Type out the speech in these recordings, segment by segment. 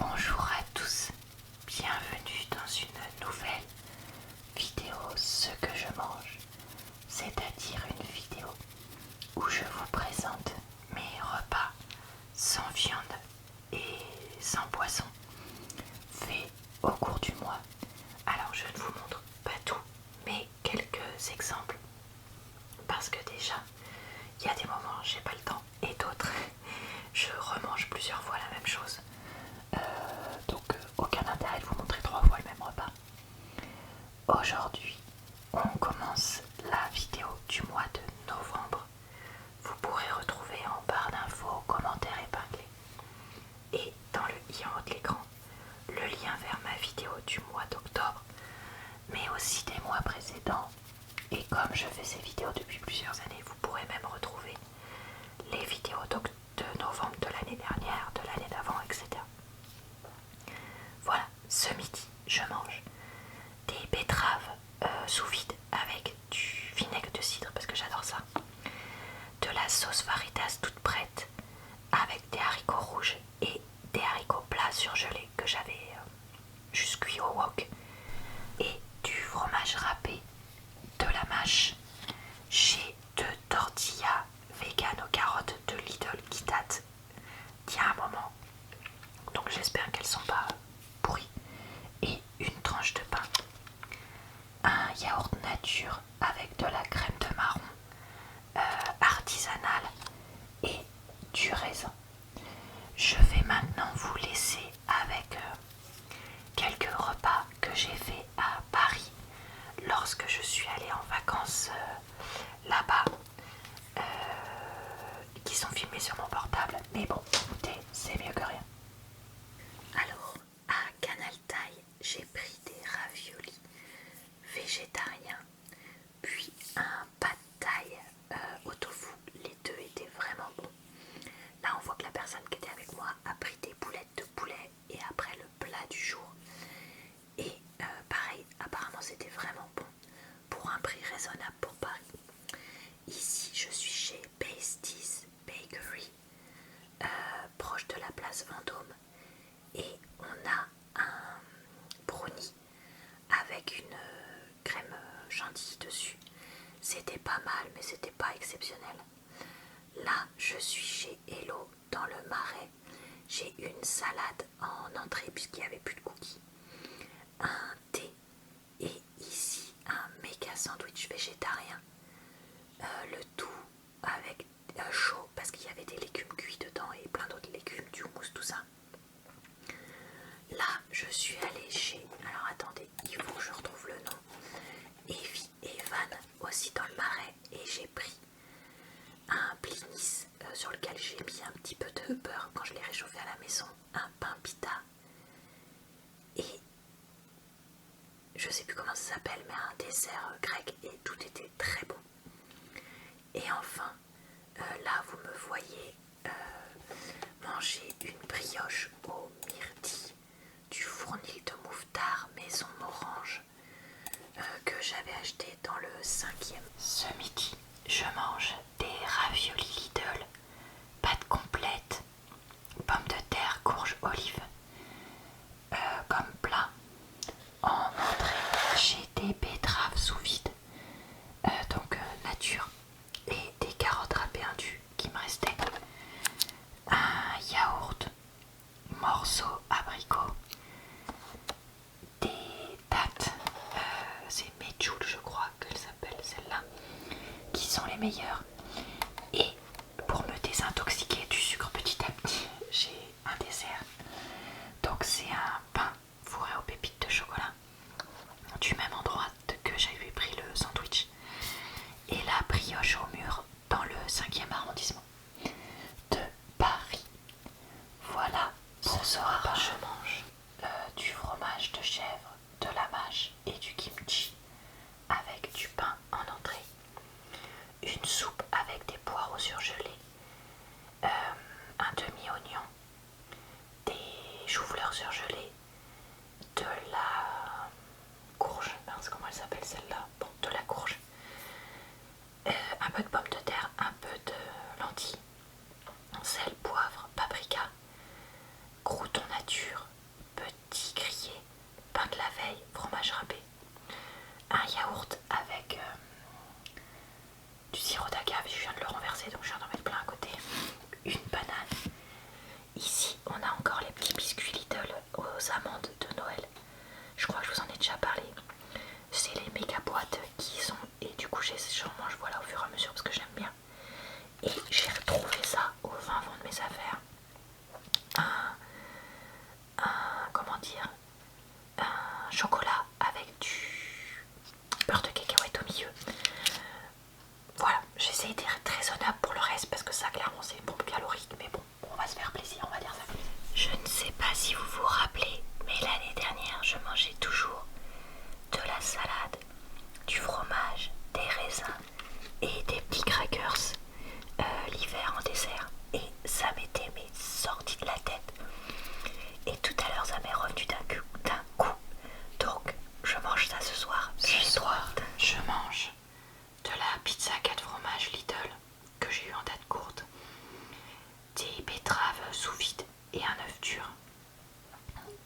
Bonjour à tous, bienvenue dans une nouvelle vidéo Ce que je mange, c'est-à-dire une vidéo où je vous présente mes repas sans viande et sans poisson faits au cours du mois. Alors je ne vous montre pas tout, mais quelques exemples parce que déjà il y a des moments j'ai pas le temps et d'autres je remange plusieurs fois la même chose. Donc aucun intérêt de vous montrer 3 fois le même repas. Aujourd'hui, on commence la vidéo du mois de novembre. Vous pourrez retrouver en barre d'infos, commentaires épinglés et dans le i en haut de l'écran le lien vers ma vidéo du mois d'octobre, mais aussi des mois précédents. Et comme je fais ces vidéos depuis plusieurs années, vous pourrez même retrouver les vidéos de novembre de l'année dernière, de l'année d'avant, etc. Voilà, ce midi, je mange des betteraves sous vide avec du vinaigre de cidre parce que j'adore ça, de la sauce Faritas toute prête avec des haricots rouges et des haricots plats surgelés que j'avais juste cuit au wok, et du fromage râpé, de la mâche. J'ai 2 tortillas vegan aux carottes de Lidl qui datent d'il y a un moment, donc j'espère qu'elles sont pas pourries, et une tranche de pain, un yaourt nature avec de la crème de marron artisanale et du raisin. Je vais maintenant vous laisser avec quelques repas que j'ai fait à Paris lorsque je suis allée en vacances là-bas, qui sont filmés sur mon portable, mais bon, écoutez, c'est mieux que rien. Alors, à Canal Thaï, j'ai pris des raviolis végétariens, puis un pad thaï au tofu. Les deux étaient vraiment bons. Là, on voit que la personne qui était avec moi a pris des boulettes de poulet et après le plat du jour. Et pareil, apparemment c'était vraiment bon pour un prix raisonnable pour Paris. Ici, je suis chez Pasties Bakery, proche de la place Vendôme, et on a un brownie avec une crème chantilly dessus. C'était pas mal, mais c'était pas exceptionnel. Là, je suis chez Hello dans le Marais. J'ai une salade en entrée puisqu'il n'y avait plus de cookies, un thé et ici un méga sandwich végétarien. Le tout avec chaud parce qu'il y avait des légumes cuits dedans et plein d'autres légumes, du houmous, tout ça. Là, je suis allée chez... Alors attendez, il faut que je retrouve le nom. Evie et Evan, aussi dans le Marais, et j'ai pris un blinis sur lequel j'ai mis un petit peu de beurre quand je l'ai réchauffé à la maison, un pain pita et je sais plus comment ça s'appelle, mais un dessert grec, et tout était très bon. Et enfin, là vous me voyez manger une brioche aux myrtilles du fournil de Mouffetard maison Morange que j'avais acheté dans le 5e. Ce midi, je mange des raviolis Lidl, pâte complète, pommes de terre, courges, olives comme plat. En entrée, j'ai des betteraves sous vide, donc nature, et des carottes râpées indues qui me restaient, un yaourt, morceaux abricot, des dattes, c'est Medjool je crois qu'elle s'appelle celle-là, qui sont les meilleures. Et pour me désintoxiquer du sucre petit à petit, j'ai un dessert. Donc c'est un pain fourré aux pépites de chocolat du même endroit que j'avais pris le sandwich, et la brioche au mur dans le 5e arrondissement de Paris. Voilà, ce soir je mange du fromage de chèvre, de la mâche et du kimchi avec du pain en entrée, une soupe avec des poireaux surgelés, un demi-oignon, des choux-fleurs surgelés, de la courge, comment elle s'appelle celle-là, bon, de la courge, un peu de pommes de terre, un peu de lentilles, sel, poivre, paprika, croûtons nature,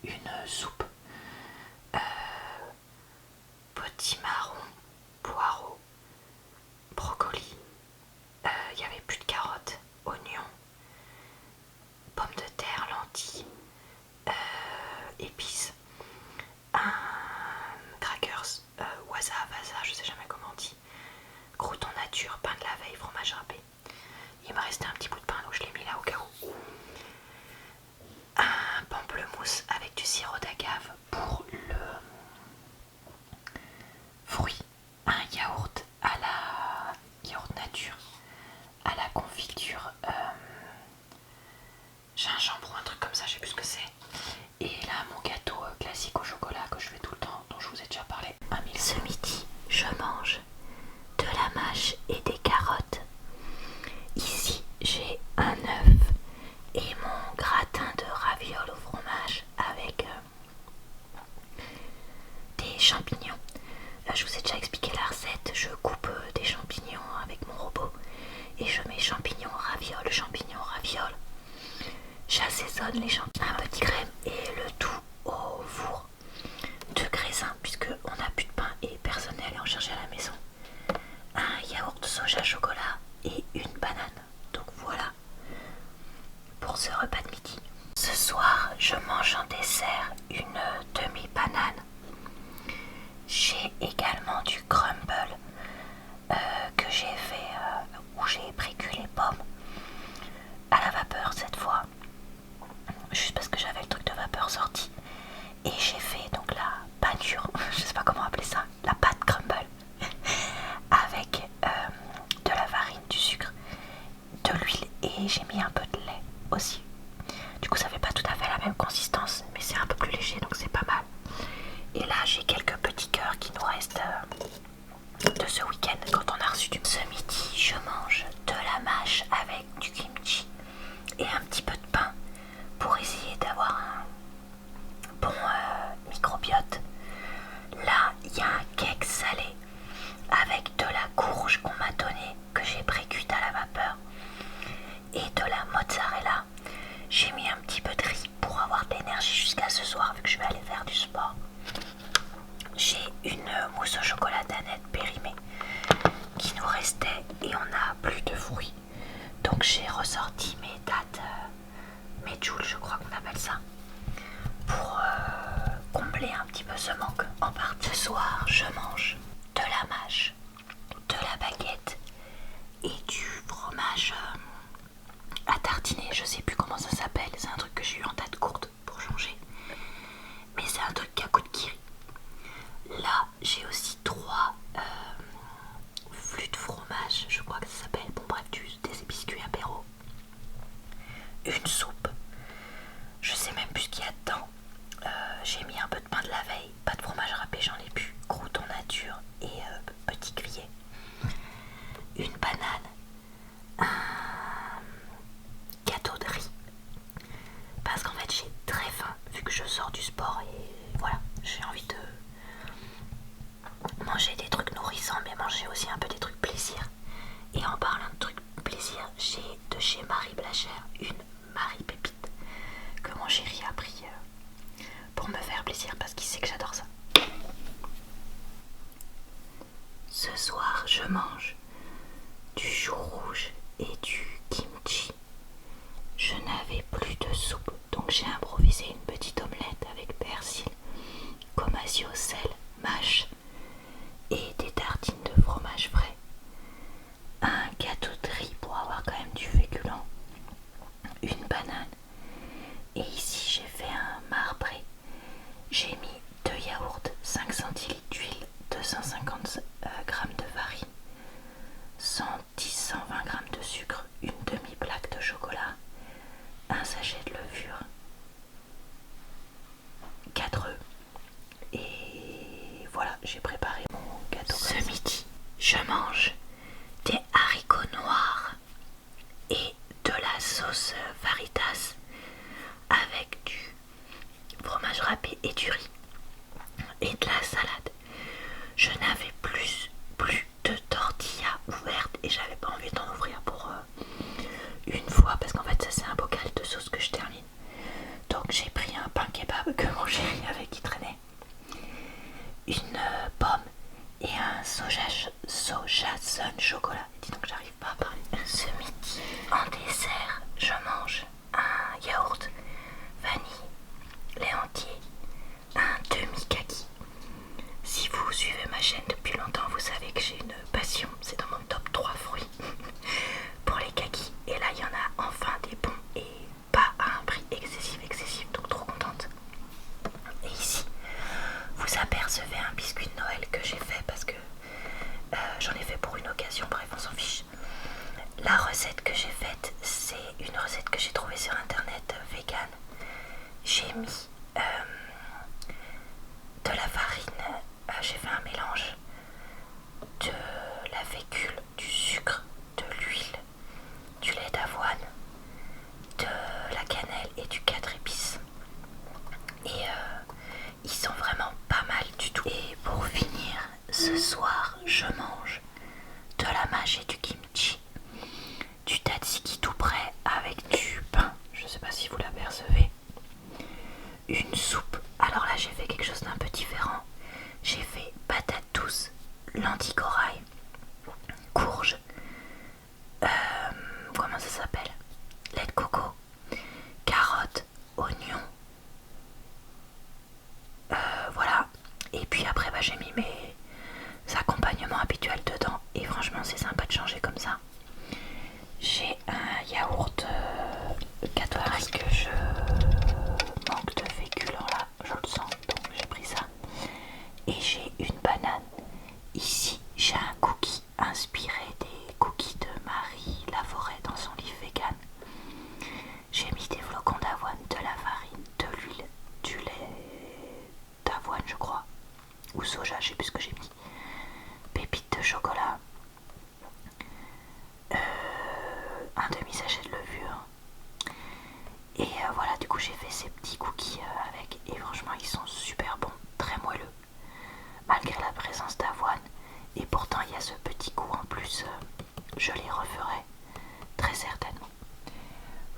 une soupe, potimarron, poireaux, brocoli, il n'y avait plus de carottes, oignons, pommes de terre, lentilles, épices, un crackers, waza, vaza, je sais jamais comment on dit, croûton nature, pain de la veille, fromage râpé. Il me restait un petit bout de pain donc je l'ai mis là au cas où. Un pamplemousse avec du sirop d'agave pour le fruit. Un yaourt à la yaourt nature à la confiture gingembre ou un truc comme ça, je sais plus ce que c'est. Et là mon gâteau classique au chocolat que je fais tout le temps, dont je vous ai déjà parlé. Ce midi je mange de la mâche et des carottes. Ici j'ai un œuf et mon gratin de ravioles au fromage avec des champignons. Je vous ai déjà expliqué la recette, je coupe des champignons avec mon robot et je mets champignons ravioles. J'assaisonne les champignons, un petit crème et le tout au four de graisin puisque on n'a plus de pain et personne n'est allé en chercher à la maison. Un yaourt soja chocolat et une banane. Donc voilà pour ce repas de midi. Ce soir, je mange en dessert une demi-banane. J'ai également du crumble que j'ai fait où j'ai précuit les pommes à la vapeur cette fois. Juste parce que j'avais le truc de vapeur sorti. Et j'ai fait donc la pâture, je sais pas comment appeler ça, la pâte crumble avec de la farine, du sucre, de l'huile et j'ai mis un peu de lait aussi. Du coup ça fait pas tout à fait la même consistance mais c'est un peu plus léger donc c'est pas mal. Et là j'ai quelques petits cœurs qui nous restent de ce week-end quand on a reçu du... Ce midi je mange de la mâche avec du kimchi et un petit peu de pain pour essayer d'avoir un bon microbiote. Là il y a un cake salé avec de la courge qu'on m'a donné que j'ai précuite à la vapeur et de la mozzarella. J'ai mis un petit peu de riz pour avoir de l'énergie jusqu'à ce soir vu que je vais aller faire du sport. J'ai une mousse au chocolat Danette périmée qui nous restait et on n'a plus de fruits. Donc j'ai ressorti mes dattes, mes joules je crois qu'on appelle ça, pour combler un petit peu ce manque en partie. Ce soir je mange de la mâche, de la baguette et du fromage à tartiner, je sais plus comment ça s'appelle, c'est un truc que j'ai eu en date courte pour changer, mais c'est un truc à coup de kiri. Là j'ai aussi 3 flûtes de fromage, je crois que ça s'appelle, bon bref, des biscuits apéro, une soupe, je sais même plus ce qu'il y a dedans, j'ai mis un peu de pain de la veille, pas de fromage râpé, j'en ai plus, croûton nature et petit grillé, une banane, un gâteau de riz parce qu'en fait j'ai très faim vu que je sors du sport et voilà, j'ai envie de manger des trucs nourrissants mais manger aussi un peu des trucs plaisir. Et en parlant de trucs plaisir, j'ai de chez Marie Blachère une Marie Pépite que mon chéri a pris pour me faire plaisir parce qu'il sait que j'adore ça. Ce soir je mange du chou rouge et du kimchi. Je n'avais plus de soupe, donc j'ai improvisé une petite omelette avec persil, gomasio, sel, mâche et des tartines de fromage frais. Un gâteau de riz pour avoir quand même du féculent, une banane. Et ici j'ai fait un marbré. J'ai mis 2 yaourts, 5 centilitres d'huile, 250 g de farine, 110-120 g de sucre, une demi-plaque de chocolat, un sachet de levure, 4 œufs. Et voilà, j'ai préparé mon gâteau. Ce midi, je mange des haricots noirs et de la sauce Faritas avec du fromage râpé et du riz et de la salade. Je n'avais plus de tortillas ouvertes et j'avais pas envie d'en ouvrir pour une fois parce qu'en fait ça c'est un bocal de sauce que je termine. Donc j'ai pris un pain kebab que mon chéri avait qui traînait, une pomme et un soja sun chocolat. Dis donc j'arrive pas à parler. Ce midi, en dessert, je mange un yaourt vanille, lait entier, un demi-kaki. Si vous suivez ma chaîne depuis longtemps, vous savez que j'ai une passion, c'est dans mon top 3 fruits pour les kakis. Et là, il y en a enfin des bons et pas à un prix excessif, donc trop contente. Et ici, vous apercevez un biscuit de Noël que j'ai fait parce que j'en ai fait pour une occasion, bref, on s'en fiche. La recette que j'ai faite, c'est une recette que j'ai trouvée sur internet vegan. J'ai mis de la farine, j'ai fait un mélange de la fécule, du sucre, de l'huile, du lait d'avoine, de la cannelle et du 4 épices. Et ils sont vraiment pas mal du tout. Et pour finir, ce soir, je mange de la mâche et du kimchi, du tzatziki tout prêt avec du pain, je sais pas si vous l'apercevez, une soupe. Alors là j'ai fait quelque chose d'un peu différent, j'ai fait patates douces, lentilles corail, courge, comment ça s'appelle, lait de coco, carottes, oignons, voilà. Et puis après j'ai mis mes accompagnements habituels dedans et franchement c'est sympa de changer comme ça. J'ai un yaourt Cadbury parce que je manque de fécule, alors là je le sens, donc j'ai pris ça. Et j'ai une banane. Ici j'ai un cookie inspiré des cookies de Marie Laforêt dans son livre vegan. J'ai mis des flocons d'avoine, de la farine, de l'huile, du lait d'avoine je crois, ou soja, je sais plus ce que j'ai mis, pépites de chocolat, un demi-sachet de levure. Et voilà, du coup j'ai fait ces petits cookies avec, et franchement ils sont super bons, très moelleux, malgré la présence d'avoine. Et pourtant il y a ce petit goût en plus, je les referai très certainement.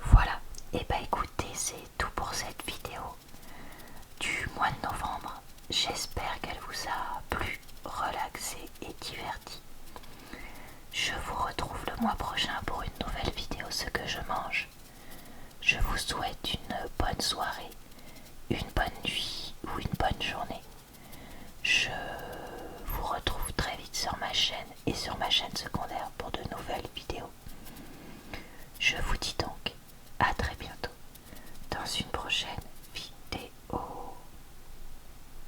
Voilà, et bah écoutez, c'est tout pour cette vidéo du mois de novembre. J'espère qu'elle vous a plu, relaxé et diverti. Je vous retrouve le mois prochain pour une nouvelle vidéo Ce que je mange. Je vous souhaite une bonne soirée, une bonne nuit ou une bonne journée.